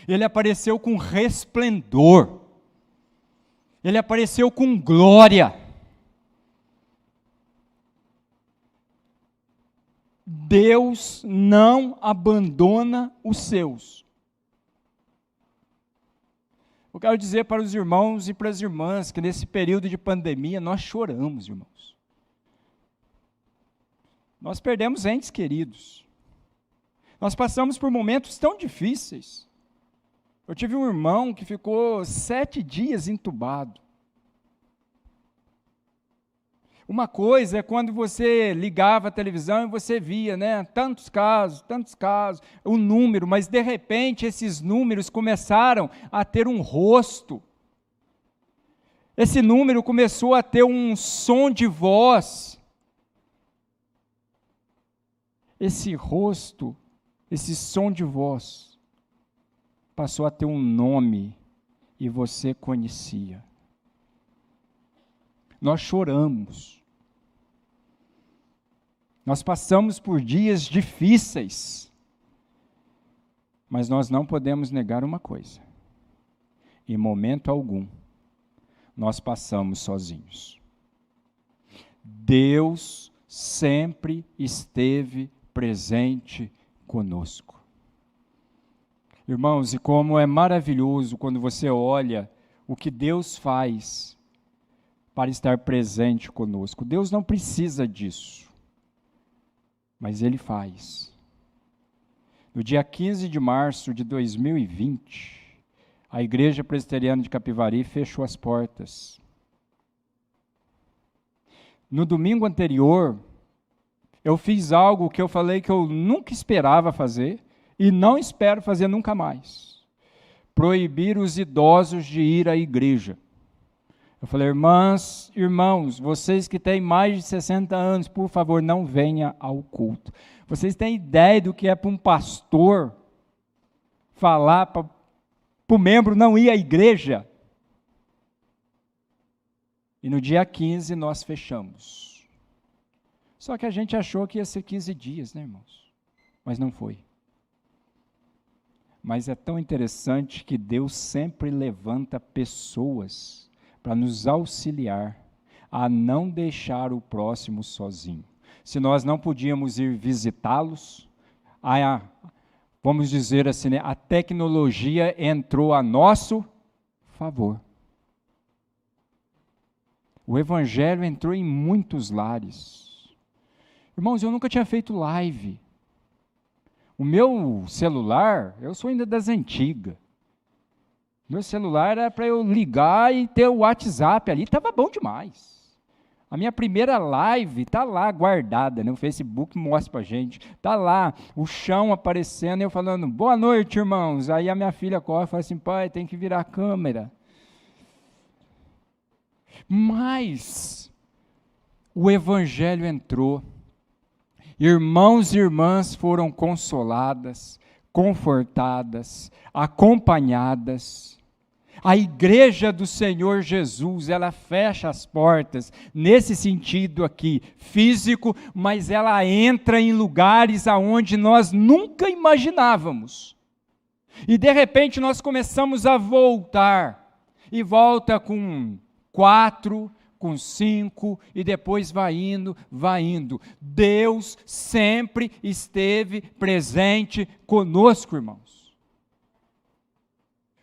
Speaker 1: Ele apareceu com resplendor. Ele apareceu com glória. Deus não abandona os seus. Eu quero dizer para os irmãos e para as irmãs que nesse período de pandemia nós choramos, irmãos. Nós perdemos entes queridos. Nós passamos por momentos tão difíceis. Eu tive um irmão que ficou 7 dias entubado. Uma coisa é quando você ligava a televisão e você via, né, tantos casos, o número, mas de repente esses números começaram a ter um rosto. Esse número começou a ter um som de voz. Esse rosto, esse som de voz, passou a ter um nome e você conhecia. Nós choramos. Nós passamos por dias difíceis, mas nós não podemos negar uma coisa: em momento algum, nós passamos sozinhos. Deus sempre esteve presente conosco. Irmãos, e como é maravilhoso quando você olha o que Deus faz para estar presente conosco. Deus não precisa disso. Mas Ele faz. No dia 15 de março de 2020, a Igreja Presbiteriana de Capivari fechou as portas. No domingo anterior, eu fiz algo que eu falei que eu nunca esperava fazer e não espero fazer nunca mais. Proibir os idosos de ir à igreja. Eu falei, irmãs, irmãos, vocês que têm mais de 60 anos, por favor, não venham ao culto. Vocês têm ideia do que é para um pastor falar para o membro não ir à igreja? E no dia 15 nós fechamos. Só que a gente achou que ia ser 15 dias, né, irmãos? Mas não foi. Mas é tão interessante que Deus sempre levanta pessoas para nos auxiliar a não deixar o próximo sozinho. Se nós não podíamos ir visitá-los, vamos dizer assim, né, a tecnologia entrou a nosso favor. O Evangelho entrou em muitos lares. Irmãos, eu nunca tinha feito live. O meu celular, eu sou ainda das antigas. Meu celular era para eu ligar e ter o WhatsApp ali, estava bom demais. A minha primeira live está lá guardada, né? O Facebook mostra para a gente. Está lá, o chão aparecendo, e eu falando, boa noite, irmãos. Aí a minha filha corre e fala assim, pai, tem que virar a câmera. Mas o Evangelho entrou. Irmãos e irmãs foram consoladas, confortadas, acompanhadas. A igreja do Senhor Jesus, ela fecha as portas, nesse sentido aqui, físico, mas ela entra em lugares aonde nós nunca imaginávamos. E de repente nós começamos a voltar, e volta com 4, com 5, e depois vai indo, vai indo. Deus sempre esteve presente conosco, irmãos.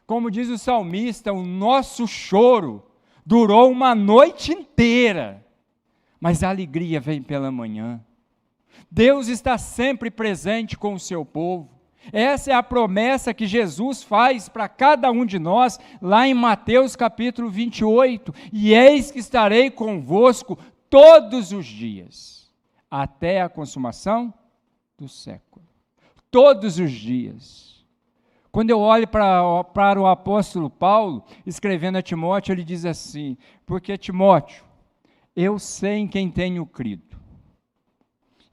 Speaker 1: Como diz o salmista, o nosso choro durou uma noite inteira, mas a alegria vem pela manhã. Deus está sempre presente com o seu povo. Essa é a promessa que Jesus faz para cada um de nós, lá em Mateus capítulo 28. E eis que estarei convosco todos os dias, até a consumação do século. Todos os dias. Quando eu olho para o apóstolo Paulo, escrevendo a Timóteo, ele diz assim: porque Timóteo, eu sei em quem tenho crido,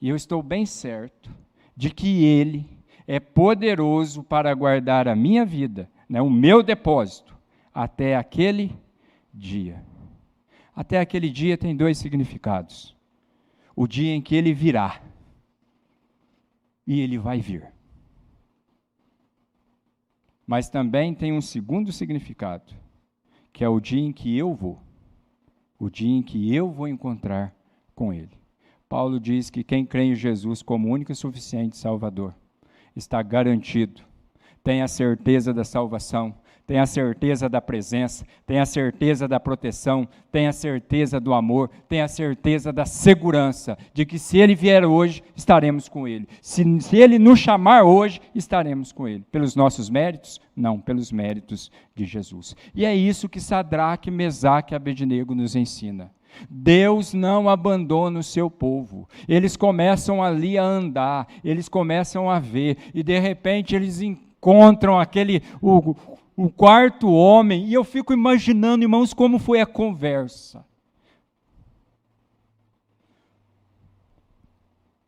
Speaker 1: e eu estou bem certo de que ele é poderoso para guardar a minha vida, né, o meu depósito, até aquele dia. Até aquele dia tem 2 significados. O dia em que ele virá, e ele vai vir. Mas também tem um segundo significado, que é o dia em que eu vou. O dia em que eu vou encontrar com ele. Paulo diz que quem crê em Jesus como único e suficiente Salvador, está garantido, tem a certeza da salvação, tem a certeza da presença, tem a certeza da proteção, tem a certeza do amor, tem a certeza da segurança, de que se ele vier hoje, estaremos com ele. Se ele nos chamar hoje, estaremos com ele. Pelos nossos méritos? Não, pelos méritos de Jesus. E é isso que Sadraque, Mesaque e Abednego nos ensina. Deus não abandona o seu povo. Eles começam ali a andar, eles começam a ver, e de repente eles encontram o quarto homem, e eu fico imaginando, irmãos, como foi a conversa.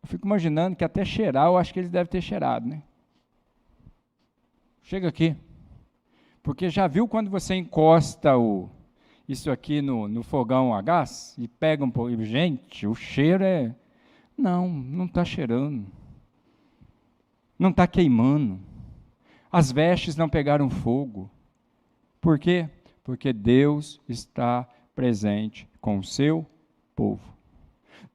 Speaker 1: Eu fico imaginando que até cheirar, eu acho que eles devem ter cheirado, né? Chega aqui. Porque já viu quando você encosta isso aqui no fogão a gás e pega um pouco? Gente, o cheiro é... Não está cheirando. Não está queimando. As vestes não pegaram fogo. Por quê? Porque Deus está presente com o seu povo.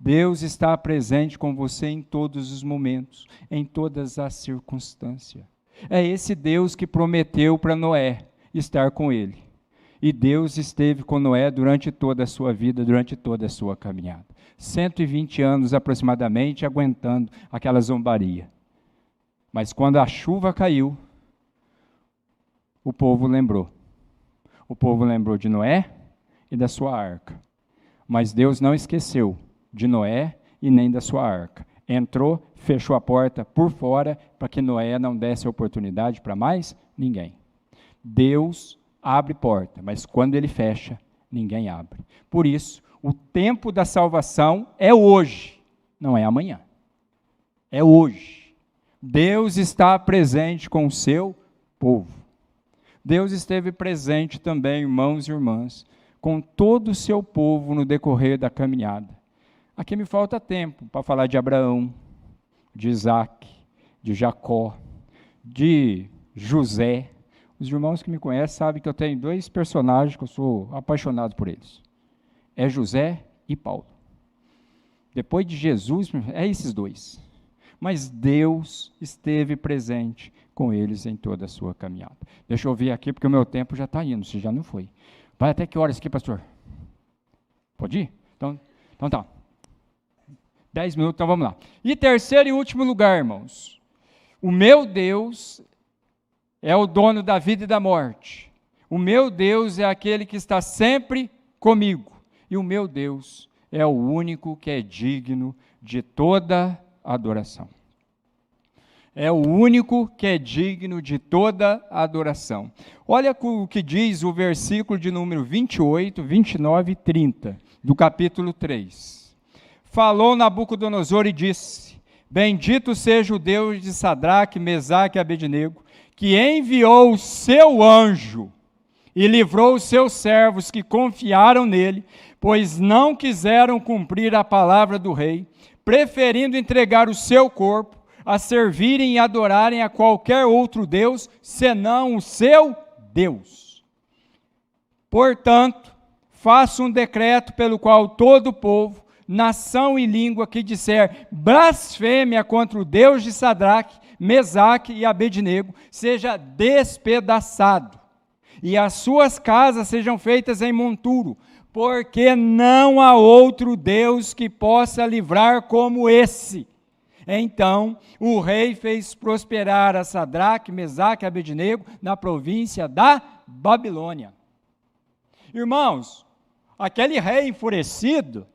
Speaker 1: Deus está presente com você em todos os momentos, em todas as circunstâncias. É esse Deus que prometeu para Noé estar com ele. E Deus esteve com Noé durante toda a sua vida, durante toda a sua caminhada. 120 anos aproximadamente, aguentando aquela zombaria. Mas quando a chuva caiu, o povo lembrou. O povo lembrou de Noé e da sua arca. Mas Deus não esqueceu de Noé e nem da sua arca. Entrou, fechou a porta por fora, para que Noé não desse oportunidade para mais ninguém. Deus abre porta, mas quando ele fecha, ninguém abre. Por isso, o tempo da salvação é hoje, não é amanhã. É hoje. Deus está presente com o seu povo. Deus esteve presente também, irmãos e irmãs, com todo o seu povo no decorrer da caminhada. Aqui me falta tempo para falar de Abraão, de Isaac, de Jacó, de José. Os irmãos que me conhecem sabem que eu tenho 2 personagens que eu sou apaixonado por eles. É José e Paulo. Depois de Jesus, é esses 2. Mas Deus esteve presente com eles em toda a sua caminhada. Deixa eu ver aqui, porque o meu tempo já está indo, se já não foi. Vai até que horas aqui, pastor? Pode ir? Então tá. 10 minutos, então vamos lá. E terceiro e último lugar, irmãos. O meu Deus é o dono da vida e da morte. O meu Deus é aquele que está sempre comigo. E o meu Deus é o único que é digno de toda adoração. É o único que é digno de toda adoração. Olha o que diz o versículo de número 28, 29 e 30, do capítulo 3. Falou Nabucodonosor e disse: bendito seja o Deus de Sadraque, Mesaque e Abednego, que enviou o seu anjo e livrou os seus servos que confiaram nele, pois não quiseram cumprir a palavra do rei, preferindo entregar o seu corpo a servirem e adorarem a qualquer outro Deus, senão o seu Deus. Portanto, faço um decreto pelo qual todo o povo, nação e língua que disser blasfêmia contra o Deus de Sadraque, Mesaque e Abednego, seja despedaçado, e as suas casas sejam feitas em monturo, porque não há outro Deus que possa livrar como esse. Então o rei fez prosperar a Sadraque, Mesaque e Abednego na província da Babilônia. Irmãos, aquele rei enfurecido,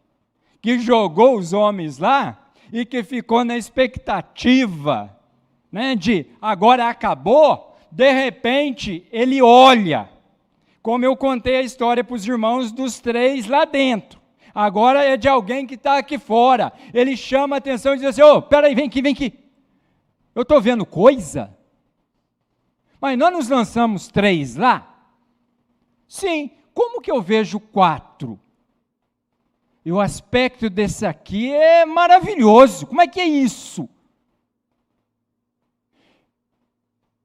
Speaker 1: que jogou os homens lá, e que ficou na expectativa, de agora acabou, de repente ele olha, como eu contei a história para os irmãos dos 3 lá dentro, agora é de alguém que está aqui fora, ele chama a atenção e diz assim, peraí, vem aqui, eu estou vendo coisa, mas nós nos lançamos 3 lá? Sim, como que eu vejo 4? E o aspecto desse aqui é maravilhoso, como é que é isso?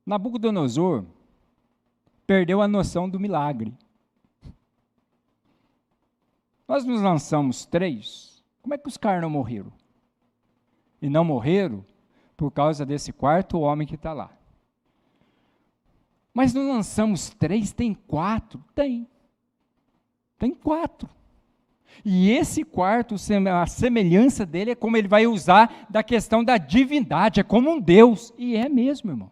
Speaker 1: Nabucodonosor perdeu a noção do milagre. Nós nos lançamos 3, como é que os caras não morreram? E não morreram por causa desse 4º homem que está lá. Mas nos lançamos 3, tem 4? Tem 4. E esse 4, a semelhança dele é como ele vai usar da questão da divindade, é como um Deus, e é mesmo, irmãos.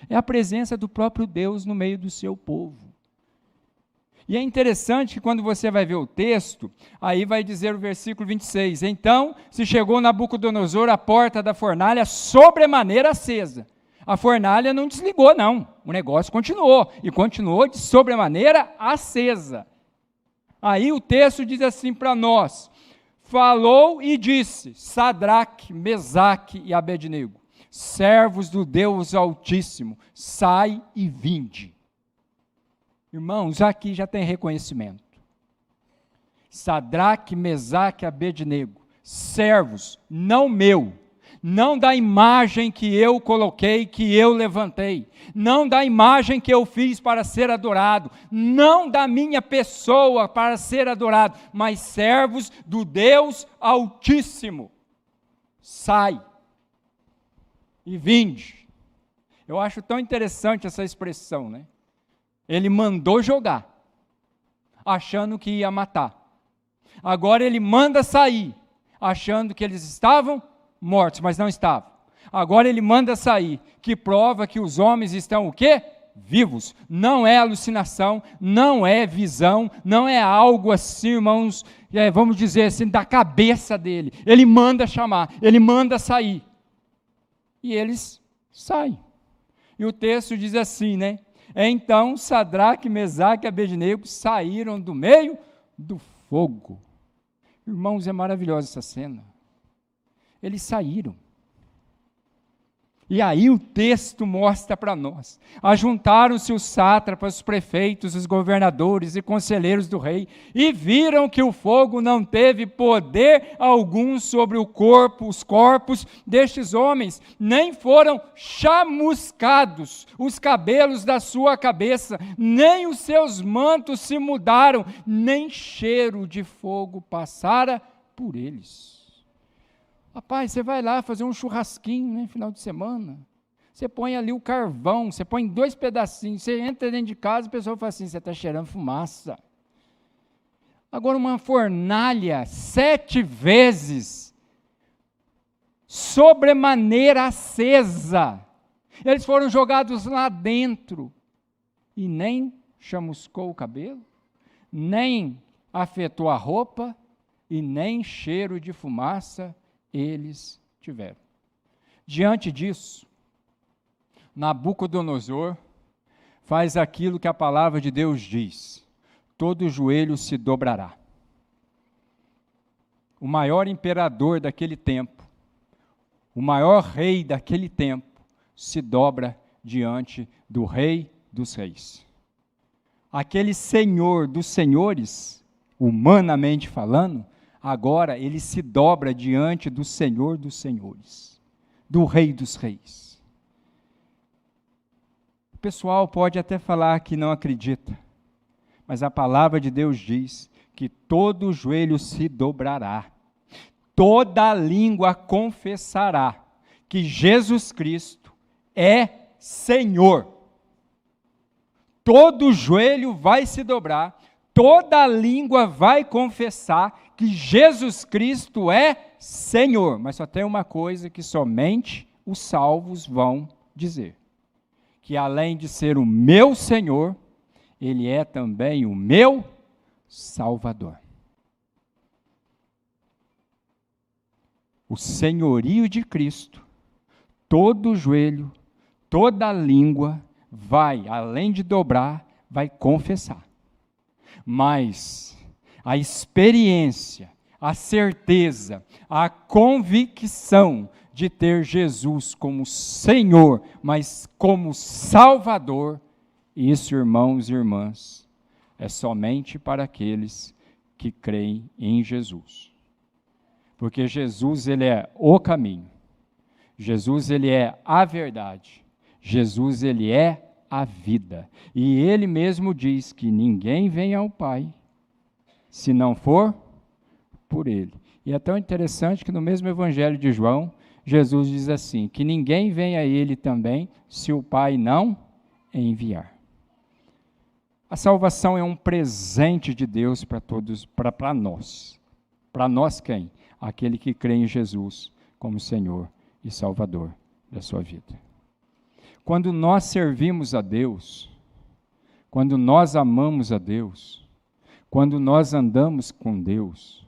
Speaker 1: É a presença do próprio Deus no meio do seu povo. E é interessante que quando você vai ver o texto, aí vai dizer o versículo 26, então se chegou Nabucodonosor à porta da fornalha sobremaneira acesa. A fornalha não desligou não, o negócio continuou, e continuou de sobremaneira acesa. Aí o texto diz assim para nós, falou e disse, Sadraque, Mesaque e Abednego, servos do Deus Altíssimo, sai e vinde. Irmãos, aqui já tem reconhecimento. Sadraque, Mesaque e Abednego, servos, não meu, não da imagem que eu coloquei, que eu levantei, não da imagem que eu fiz para ser adorado, não da minha pessoa para ser adorado, mas servos do Deus Altíssimo. Sai e vinde. Eu acho tão interessante essa expressão, né? Ele mandou jogar, achando que ia matar. Agora ele manda sair, achando que eles estavam mortos, mas não estavam. Agora ele manda sair, que prova que os homens estão o quê? Vivos. Não é alucinação, não é visão, não é algo assim, irmãos, vamos dizer assim, da cabeça dele. Ele manda chamar, ele manda sair. E eles saem. E o texto diz assim, né? Então Sadraque, Mesaque e Abednego saíram do meio do fogo. Irmãos, é maravilhosa essa cena. Eles saíram. E aí o texto mostra para nós, ajuntaram-se os sátrapas, os prefeitos, os governadores e conselheiros do rei, e viram que o fogo não teve poder algum sobre os corpos destes homens, nem foram chamuscados os cabelos da sua cabeça, nem os seus mantos se mudaram, nem cheiro de fogo passara por eles. Rapaz, você vai lá fazer um churrasquinho, né, final de semana, você põe ali o carvão, você põe 2 pedacinhos, você entra dentro de casa e a pessoa fala assim, você está cheirando fumaça. Agora uma fornalha, 7 vezes, sobremaneira acesa, eles foram jogados lá dentro, e nem chamuscou o cabelo, nem afetou a roupa, e nem cheiro de fumaça eles tiveram. Diante disso, Nabucodonosor faz aquilo que a palavra de Deus diz: todo joelho se dobrará. O maior imperador daquele tempo, o maior rei daquele tempo, se dobra diante do Rei dos Reis. aquele Senhor dos senhores, humanamente falando, agora ele se dobra diante do Senhor dos senhores, do Rei dos reis. O pessoal pode até falar que não acredita, mas a palavra de Deus diz que todo joelho se dobrará, toda língua confessará que Jesus Cristo é Senhor. Todo joelho vai se dobrar, toda língua vai confessar que Jesus Cristo é Senhor. Mas só tem uma coisa que somente os salvos vão dizer: que além de ser o meu Senhor, Ele é também o meu Salvador. O senhorio de Cristo, todo joelho, toda língua vai, além de dobrar, vai confessar. Mas a experiência, a certeza, a convicção de ter Jesus como Senhor, mas como Salvador, isso, irmãos e irmãs, é somente para aqueles que creem em Jesus. Porque Jesus, ele é o caminho. Jesus, ele é a verdade. Jesus, ele é a vida. E ele mesmo diz que ninguém vem ao Pai se não for por ele. E é tão interessante que no mesmo Evangelho de João, Jesus diz assim, que ninguém vem a ele também se o Pai não enviar. A salvação é um presente de Deus para todos, para nós. Para nós quem? Aquele que crê em Jesus como Senhor e Salvador da sua vida. Quando nós servimos a Deus, quando nós amamos a Deus, quando nós andamos com Deus,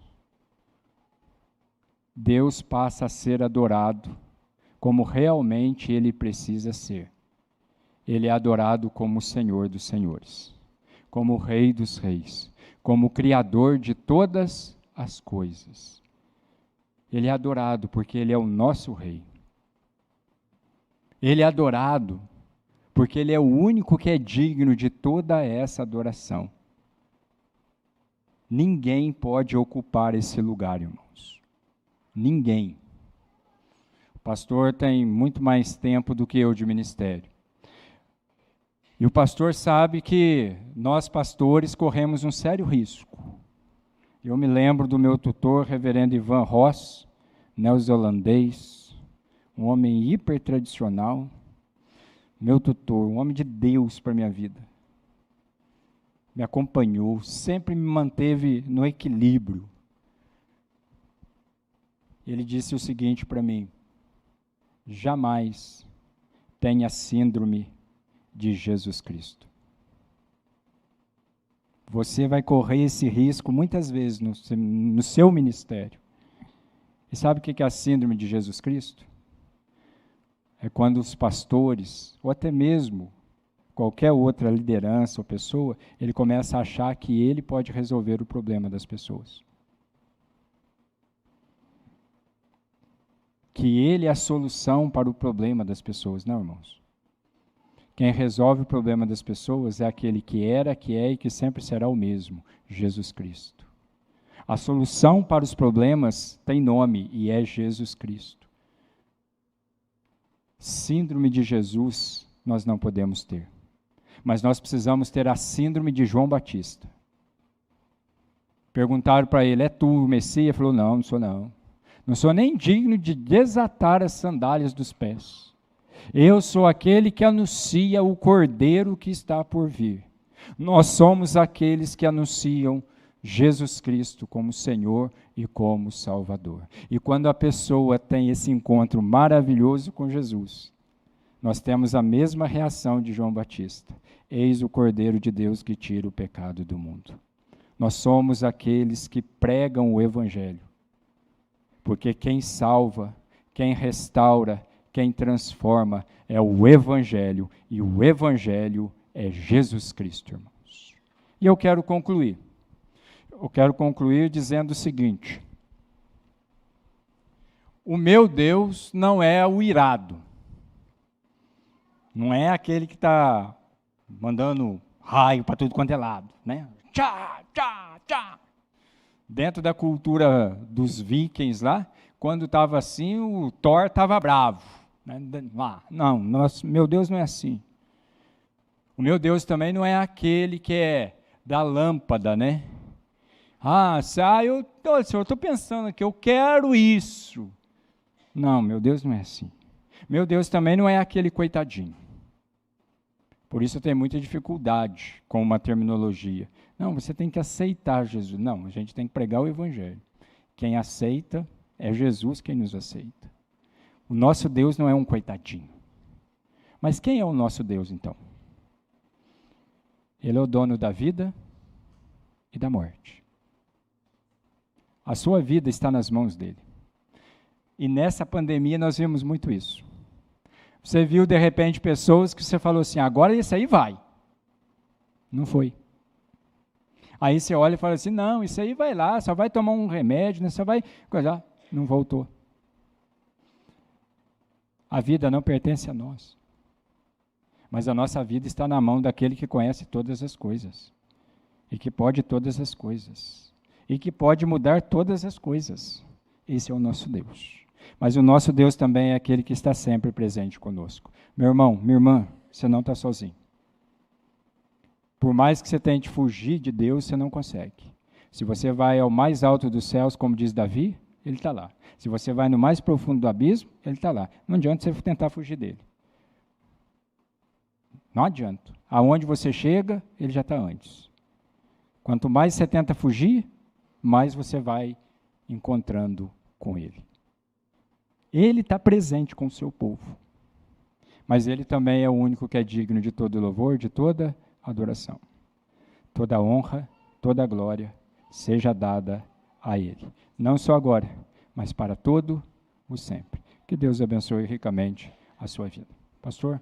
Speaker 1: Deus passa a ser adorado como realmente Ele precisa ser. Ele é adorado como o Senhor dos senhores, como o Rei dos reis, como o Criador de todas as coisas. Ele é adorado porque Ele é o nosso Rei. Ele é adorado porque Ele é o único que é digno de toda essa adoração. Ninguém pode ocupar esse lugar, irmãos. Ninguém. O pastor tem muito mais tempo do que eu de ministério. E o pastor sabe que nós pastores corremos um sério risco. Eu me lembro do meu tutor, reverendo Ivan Ross, neozelandês, um homem hiper tradicional, meu tutor, um homem de Deus para a minha vida. Me acompanhou, sempre me manteve no equilíbrio. Ele disse o seguinte para mim: jamais tenha síndrome de Jesus Cristo. Você vai correr esse risco muitas vezes no seu ministério. E sabe o que é a síndrome de Jesus Cristo? É quando os pastores, ou até mesmo qualquer outra liderança ou pessoa, ele começa a achar que ele pode resolver o problema das pessoas. Que ele é a solução para o problema das pessoas. Não, irmãos. Quem resolve o problema das pessoas é aquele que era, que é e que sempre será o mesmo, Jesus Cristo. A solução para os problemas tem nome e é Jesus Cristo. Síndrome de Jesus nós não podemos ter. Mas nós precisamos ter a síndrome de João Batista. Perguntaram para ele: é tu o Messias? Ele falou: não, não sou não. Não sou nem digno de desatar as sandálias dos pés. Eu sou aquele que anuncia o Cordeiro que está por vir. Nós somos aqueles que anunciam Jesus Cristo como Senhor e como Salvador. E quando a pessoa tem esse encontro maravilhoso com Jesus, nós temos a mesma reação de João Batista. Eis o Cordeiro de Deus que tira o pecado do mundo. Nós somos aqueles que pregam o Evangelho. Porque quem salva, quem restaura, quem transforma é o Evangelho. E o Evangelho é Jesus Cristo, irmãos. E eu quero concluir. Eu quero concluir dizendo o seguinte: o meu Deus não é o irado. Não é aquele que está mandando
Speaker 2: raio para tudo quanto é lado, né? Tchá, tchá, tchá.
Speaker 1: Dentro da cultura dos vikings lá, quando estava assim, o Thor estava bravo. Né? Não, meu Deus não é assim. O meu Deus também não é aquele que é da lâmpada, né? Eu estou pensando aqui, eu quero isso. Não, meu Deus não é assim. Meu Deus também não é aquele coitadinho. Por isso eu tenho muita dificuldade com uma terminologia. Não, você tem que aceitar Jesus. Não, a gente tem que pregar o Evangelho. Quem aceita é Jesus quem nos aceita. O nosso Deus não é um coitadinho. Mas quem é o nosso Deus, então? Ele é o dono da vida e da morte. A sua vida está nas mãos dele. E nessa pandemia nós vimos muito isso. Você viu, de repente, pessoas que você falou assim, agora isso aí vai. Não foi. Aí você olha e fala assim, não, isso aí vai lá, só vai tomar um remédio, né, só vai coisar. Não voltou. A vida não pertence a nós. Mas a nossa vida está na mão daquele que conhece todas as coisas. E que pode todas as coisas. E que pode mudar todas as coisas. Esse é o nosso Deus. Mas o nosso Deus também é aquele que está sempre presente conosco. Meu irmão, minha irmã, você não está sozinho. Por mais que você tente fugir de Deus, você não consegue. Se você vai ao mais alto dos céus, como diz Davi, ele está lá. Se você vai no mais profundo do abismo, ele está lá. Não adianta você tentar fugir dele. Não adianta. Aonde você chega, ele já está antes. Quanto mais você tenta fugir, mais você vai encontrando com ele. Ele está presente com o seu povo. Mas ele também é o único que é digno de todo louvor, de toda adoração. Toda honra, toda glória seja dada a ele. Não só agora, mas para todo o sempre. Que Deus abençoe ricamente a sua vida. Pastor?